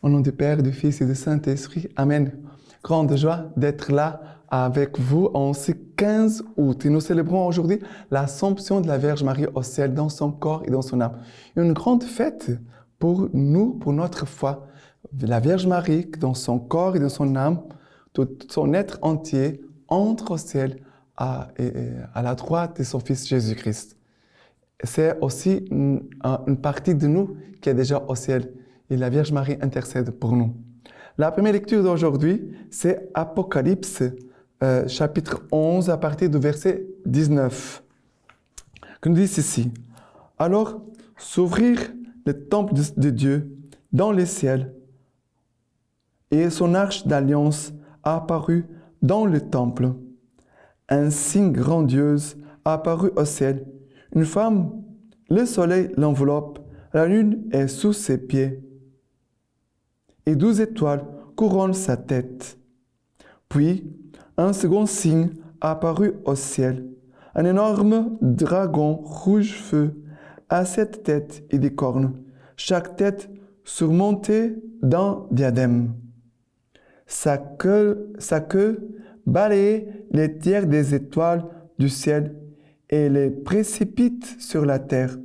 Au nom du Père, du Fils et du Saint-Esprit. Amen. Grande joie d'être là avec vous en ce 15 août. Et nous célébrons aujourd'hui l'Assomption de la Vierge Marie au ciel dans son corps et dans son âme. Une grande fête pour nous, pour notre foi. La Vierge Marie, dans son corps et dans son âme, tout son être entier, entre au ciel à la droite de son Fils Jésus-Christ. C'est aussi une partie de nous qui est déjà au ciel. Et la Vierge Marie intercède pour nous. La première lecture d'aujourd'hui, c'est Apocalypse, chapitre 11, à partir du verset 19. Que nous dit ceci. Alors, s'ouvrir le temple de Dieu dans les ciels, et son arche d'alliance a apparu dans le temple. Un signe grandiose a apparu au ciel. Une femme, le soleil l'enveloppe, la lune est sous ses pieds. Et 12 étoiles couronnent sa tête. Puis, un second signe a apparu au ciel. Un énorme dragon rouge-feu à 7 têtes et des cornes, chaque tête surmontée d'un diadème. Sa queue balaye les tiers des étoiles du ciel et les précipite sur la terre.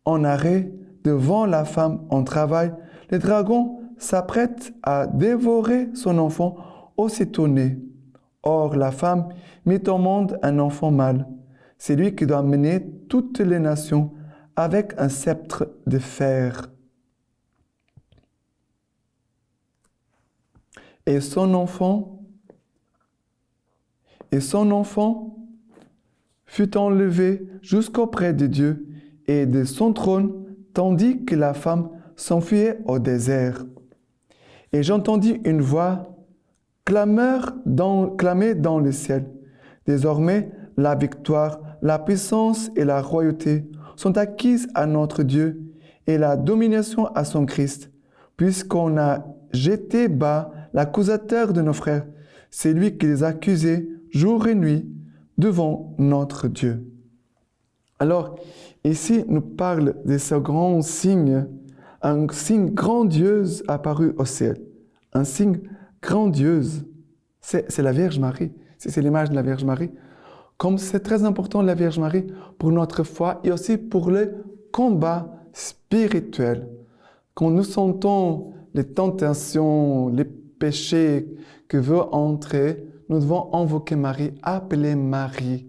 En arrêt, devant la femme en travail, le dragon s'apprête à dévorer son enfant aussitôt né. Or, la femme mit au monde un enfant mâle. C'est lui qui doit mener toutes les nations avec un sceptre de fer. Et son enfant fut enlevé jusqu'auprès de Dieu et de son trône, tandis que la femme s'enfuyait au désert. Et j'entendis une voix clamer dans le ciel. Désormais, la victoire, la puissance et la royauté sont acquises à notre Dieu et la domination à son Christ, puisqu'on a jeté bas l'accusateur de nos frères. C'est lui qui les accusait jour et nuit devant notre Dieu. Alors, ici, nous parle de ce grand signe, un signe grandiose apparu au ciel. Un signe grandiose. C'est la Vierge Marie. C'est l'image de la Vierge Marie. Comme c'est très important la Vierge Marie pour notre foi et aussi pour le combat spirituel. Quand nous sentons les tentations, les péchés que veut entrer, nous devons invoquer Marie, appeler Marie,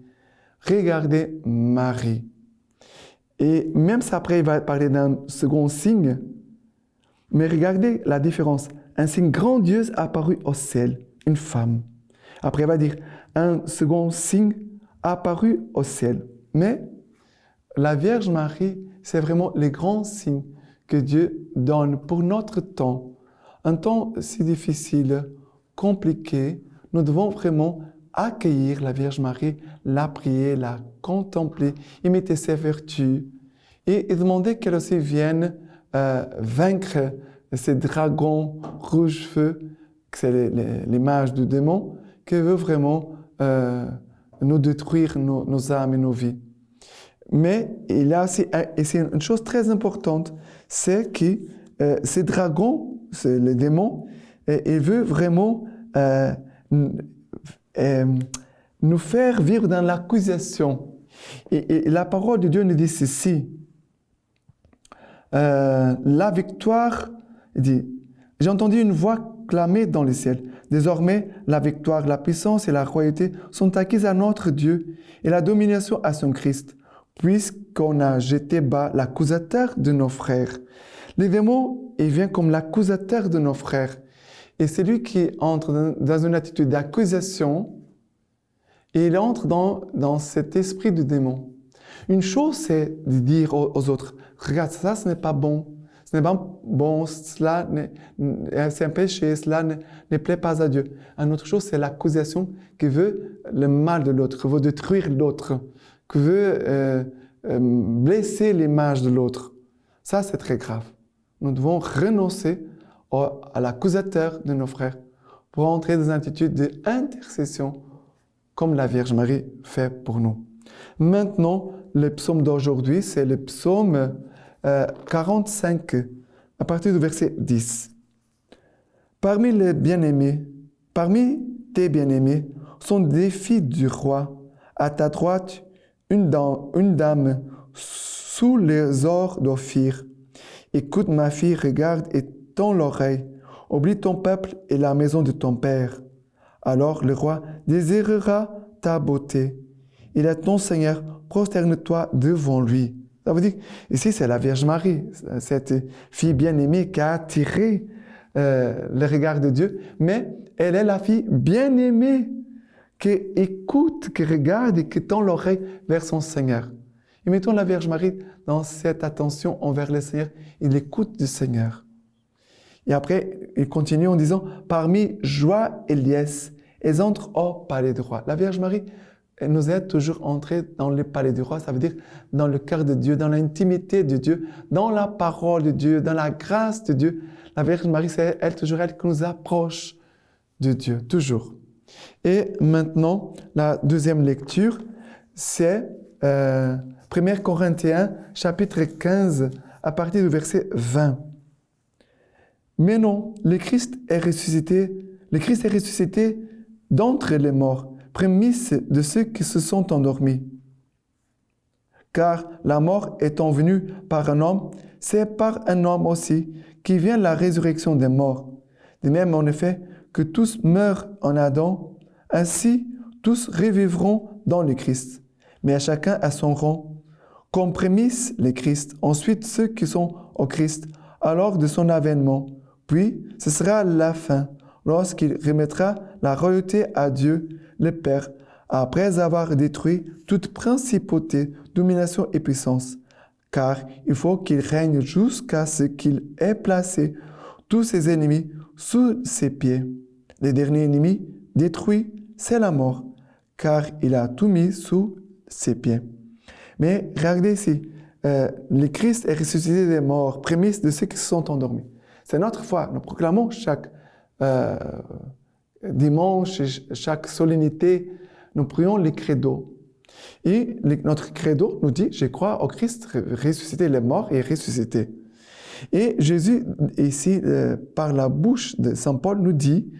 regarder Marie. Et même si après il va parler d'un second signe, mais regardez la différence. Un signe grandiose apparu au ciel, une femme. Après il va dire un second signe apparu au ciel. Mais la Vierge Marie, c'est vraiment les grands signes que Dieu donne pour notre temps. Un temps si difficile, compliqué, nous devons vraiment accueillir la Vierge Marie, la prier, la contempler, imiter ses vertus et demander qu'elle aussi vienne vaincre ces dragons rouge-feu, que c'est l'image du démon, qui veut vraiment nous détruire nos âmes et nos vies. Mais il y a aussi une chose très importante, c'est que ces dragons, les démons, ils veulent vraiment nous faire vivre dans l'accusation. Et la parole de Dieu nous dit ceci. La victoire, il dit, j'ai entendu une voix clamer dans le ciel. Désormais, la victoire, la puissance et la royauté sont acquises à notre Dieu et la domination à son Christ, puisqu'on a jeté bas l'accusateur de nos frères. Le démon, il vient comme l'accusateur de nos frères. Et c'est lui qui entre dans une attitude d'accusation et il entre dans cet esprit du démon. Une chose, c'est de dire aux autres, regarde, ça, ce n'est pas bon. Ce n'est pas bon, cela c'est un péché, cela ne plaît pas à Dieu. Une autre chose, c'est l'accusation qui veut le mal de l'autre, qui veut détruire l'autre, qui veut blesser l'image de l'autre. Ça, c'est très grave. Nous devons renoncer à l'accusateur de nos frères pour entrer dans une attitude d'intercession comme la Vierge Marie fait pour nous. Maintenant, le psaume d'aujourd'hui, c'est le psaume 45, à partir du verset 10. Parmi tes bien-aimés sont des filles du roi. À ta droite, une dame sous les ors d'Ophir. Écoute ma fille, regarde et tends l'oreille. Oublie ton peuple et la maison de ton père. Alors le roi désirera ta beauté. Il est ton Seigneur, prosterne-toi devant lui. Ça veut dire, ici c'est la Vierge Marie, cette fille bien-aimée qui a attiré le regard de Dieu, mais elle est la fille bien-aimée qui écoute, qui regarde et qui tend l'oreille vers son Seigneur. Et mettons la Vierge Marie dans cette attention envers le Seigneur. Il écoute du Seigneur. Et après, il continue en disant, parmi joie et liesse, elles entrent au palais du roi. La Vierge Marie, elle nous aide toujours à entrer dans le palais du roi, ça veut dire dans le cœur de Dieu, dans l'intimité de Dieu, dans la parole de Dieu, dans la grâce de Dieu. La Vierge Marie, c'est elle, toujours elle qui nous approche de Dieu, toujours. Et maintenant, la deuxième lecture, c'est 1 Corinthiens, chapitre 15, à partir du verset 20. Mais non, le Christ est ressuscité d'entre les morts, prémisse de ceux qui se sont endormis. Car la mort étant venue par un homme, c'est par un homme aussi qui vient la résurrection des morts. De même, en effet, que tous meurent en Adam, ainsi tous revivront dans le Christ. Mais à chacun à son rang. Comme prémisse le Christ, ensuite ceux qui sont au Christ, alors de son avènement. Puis, ce sera la fin, lorsqu'il remettra la royauté à Dieu, le Père, après avoir détruit toute principauté, domination et puissance. Car il faut qu'il règne jusqu'à ce qu'il ait placé tous ses ennemis sous ses pieds. Le dernier ennemi détruit, c'est la mort, car il a tout mis sous ses pieds. Mais regardez ici, le Christ est ressuscité des morts, prémisse de ceux qui se sont endormis. C'est notre foi. Nous proclamons chaque dimanche, chaque solennité, nous prions les credos. Et notre credo nous dit, je crois au Christ ressuscité, les morts et ressuscité. Et Jésus, ici, par la bouche de Saint Paul, nous dit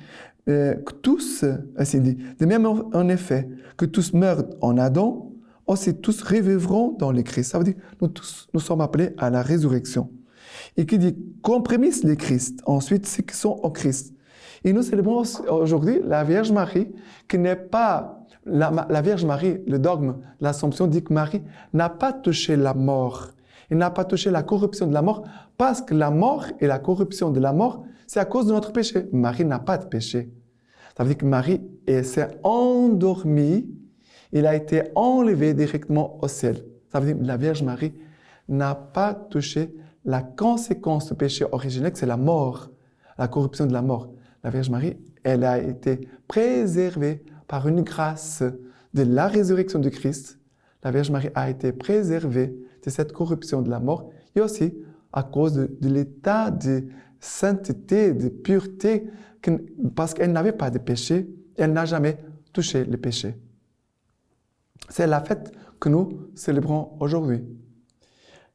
que tous, ainsi dit, de même en effet, que tous meurent en Adam, aussi tous revivront dans le Christ. Ça veut dire que nous sommes appelés à la résurrection. Et qui dit, comme prémisse le Christ, ensuite ceux qui sont au Christ. Et nous célébrons aujourd'hui la Vierge Marie, qui n'est pas... La Vierge Marie, le dogme, l'Assomption dit que Marie n'a pas touché la mort. Elle n'a pas touché la corruption de la mort, parce que la mort et la corruption de la mort, c'est à cause de notre péché. Marie n'a pas de péché. Ça veut dire que Marie s'est endormie, elle a été enlevée directement au ciel. Ça veut dire que la Vierge Marie n'a pas touché la conséquence du péché originel, c'est la mort, la corruption de la mort. La Vierge Marie, elle a été préservée par une grâce de la résurrection du Christ. La Vierge Marie a été préservée de cette corruption de la mort et aussi à cause de l'état de sainteté, de pureté, parce qu'elle n'avait pas de péché, elle n'a jamais touché le péché. C'est la fête que nous célébrons aujourd'hui.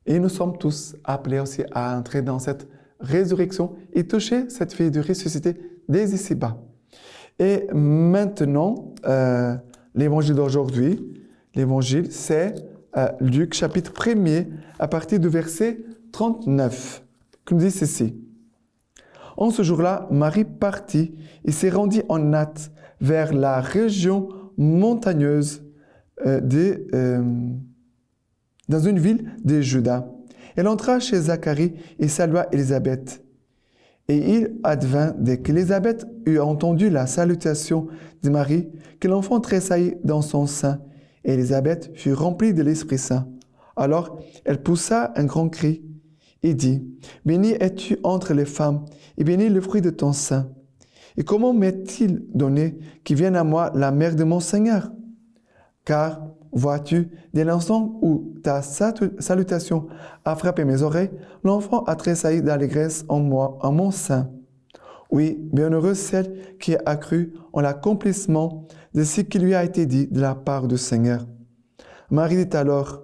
Et nous sommes tous appelés aussi à entrer dans cette résurrection et toucher cette vie de ressuscité dès ici-bas. Et maintenant, l'évangile d'aujourd'hui, l'évangile, c'est Luc chapitre 1er à partir du verset 39, qui nous dit ceci. En ce jour-là, Marie partit et s'est rendue en hâte vers la région montagneuse dans une ville de Juda. Elle entra chez Zacharie et salua Élisabeth. Et il advint, dès qu'Élisabeth eut entendu la salutation de Marie, que l'enfant tressaillit dans son sein. Et Élisabeth fut remplie de l'Esprit Saint. Alors elle poussa un grand cri et dit, « Bénie es-tu entre les femmes, et béni le fruit de ton sein. Et comment m'est-il donné qu'il vienne à moi la mère de mon Seigneur? Car, vois-tu, dès l'instant où ta salutation a frappé mes oreilles, l'enfant a tressailli d'allégresse en moi, en mon sein. Oui, bienheureuse celle qui a cru en l'accomplissement de ce qui lui a été dit de la part du Seigneur. Marie dit alors,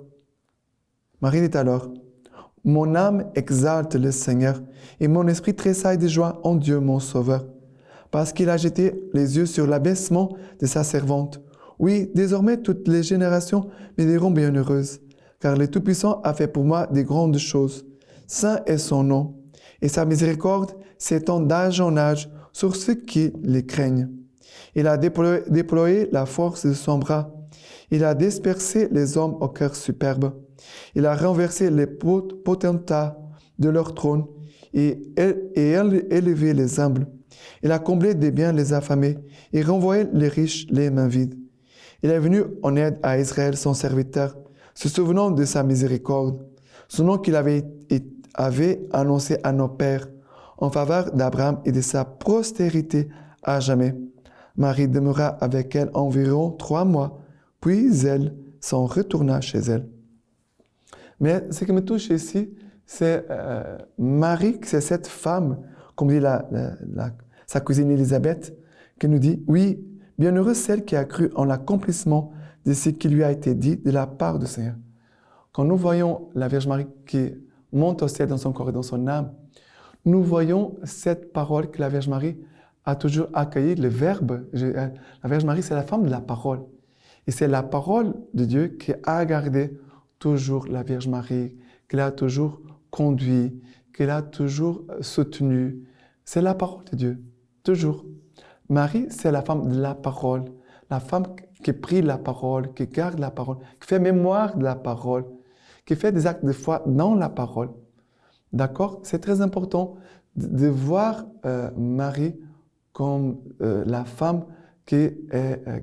Mon âme exalte le Seigneur et mon esprit tressaille de joie en Dieu mon Sauveur, parce qu'il a jeté les yeux sur l'abaissement de sa servante. Oui, désormais toutes les générations me diront bienheureuse, car le Tout-Puissant a fait pour moi des grandes choses. Saint est son nom, et sa miséricorde s'étend d'âge en âge sur ceux qui les craignent. Il a déployé la force de son bras. Il a dispersé les hommes au cœur superbe. Il a renversé les potentats de leur trône et élevé les humbles. Il a comblé des biens les affamés et renvoyé les riches les mains vides. Il est venu en aide à Israël, son serviteur, se souvenant de sa miséricorde, son nom qu'il avait annoncé à nos pères, en faveur d'Abraham et de sa postérité à jamais. Marie demeura avec elle environ 3 mois, puis elle s'en retourna chez elle. Mais ce qui me touche ici, c'est Marie, c'est cette femme, comme dit sa cousine Élisabeth, qui nous dit, oui, bienheureuse celle qui a cru en l'accomplissement de ce qui lui a été dit de la part du Seigneur. Quand nous voyons la Vierge Marie qui monte au ciel dans son corps et dans son âme, nous voyons cette parole que la Vierge Marie a toujours accueilli, le Verbe. La Vierge Marie, c'est la femme de la parole. Et c'est la parole de Dieu qui a gardé toujours la Vierge Marie, qui l'a toujours conduit, qui l'a toujours soutenu. C'est la parole de Dieu, toujours. Marie, c'est la femme de la parole, la femme qui prie la parole, qui garde la parole, qui fait mémoire de la parole, qui fait des actes de foi dans la parole. D'accord? C'est très important de voir Marie comme la femme qui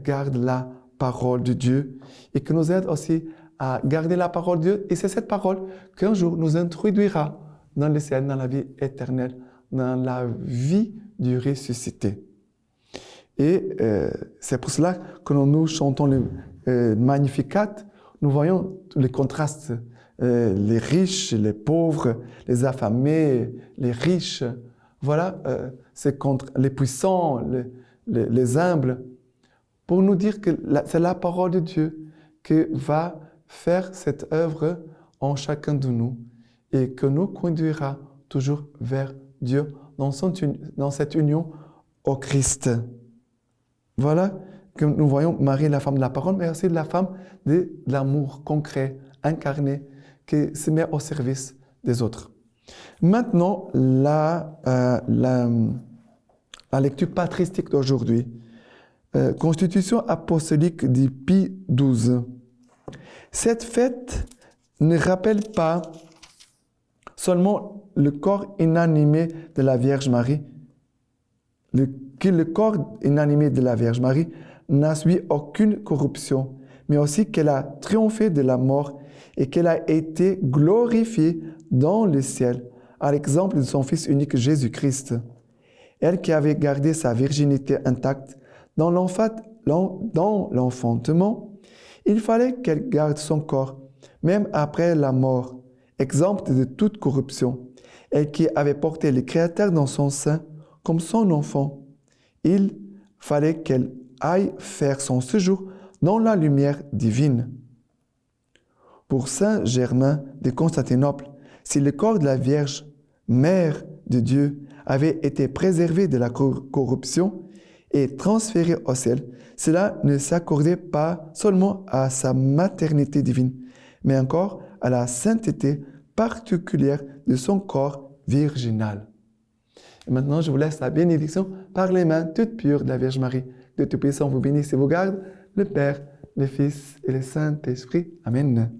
garde la parole de Dieu et qui nous aide aussi à garder la parole de Dieu. Et c'est cette parole qu'un jour nous introduira dans le ciel, dans la vie éternelle, dans la vie du ressuscité. Et c'est pour cela que nous chantons le Magnificat, nous voyons les contrastes, les riches, les pauvres, les affamés, les riches. Voilà, c'est contre les puissants, les humbles, pour nous dire que c'est la parole de Dieu qui va faire cette œuvre en chacun de nous et que nous conduira toujours vers Dieu dans cette union au Christ. Voilà que nous voyons Marie, la femme de la parole, mais aussi la femme de l'amour concret, incarné, qui se met au service des autres. Maintenant, la lecture patristique d'aujourd'hui. Constitution apostolique du Pie XII. Cette fête ne rappelle pas seulement le corps inanimé de la Vierge Marie, que le corps inanimé de la Vierge Marie n'a subi aucune corruption, mais aussi qu'elle a triomphé de la mort et qu'elle a été glorifiée dans le ciel, à l'exemple de son Fils unique Jésus-Christ. Elle qui avait gardé sa virginité intacte dans l'enfantement, il fallait qu'elle garde son corps, même après la mort, exempte de toute corruption. Elle qui avait porté le Créateur dans son sein comme son enfant, il fallait qu'elle aille faire son séjour dans la lumière divine. Pour Saint Germain de Constantinople, si le corps de la Vierge, Mère de Dieu, avait été préservé de la corruption et transféré au ciel, cela ne s'accordait pas seulement à sa maternité divine, mais encore à la sainteté particulière de son corps virginal. Et maintenant, je vous laisse la bénédiction par les mains toutes pures de la Vierge Marie. Dieu Tout-Puissant vous bénisse et vous garde, le Père, le Fils et le Saint-Esprit. Amen.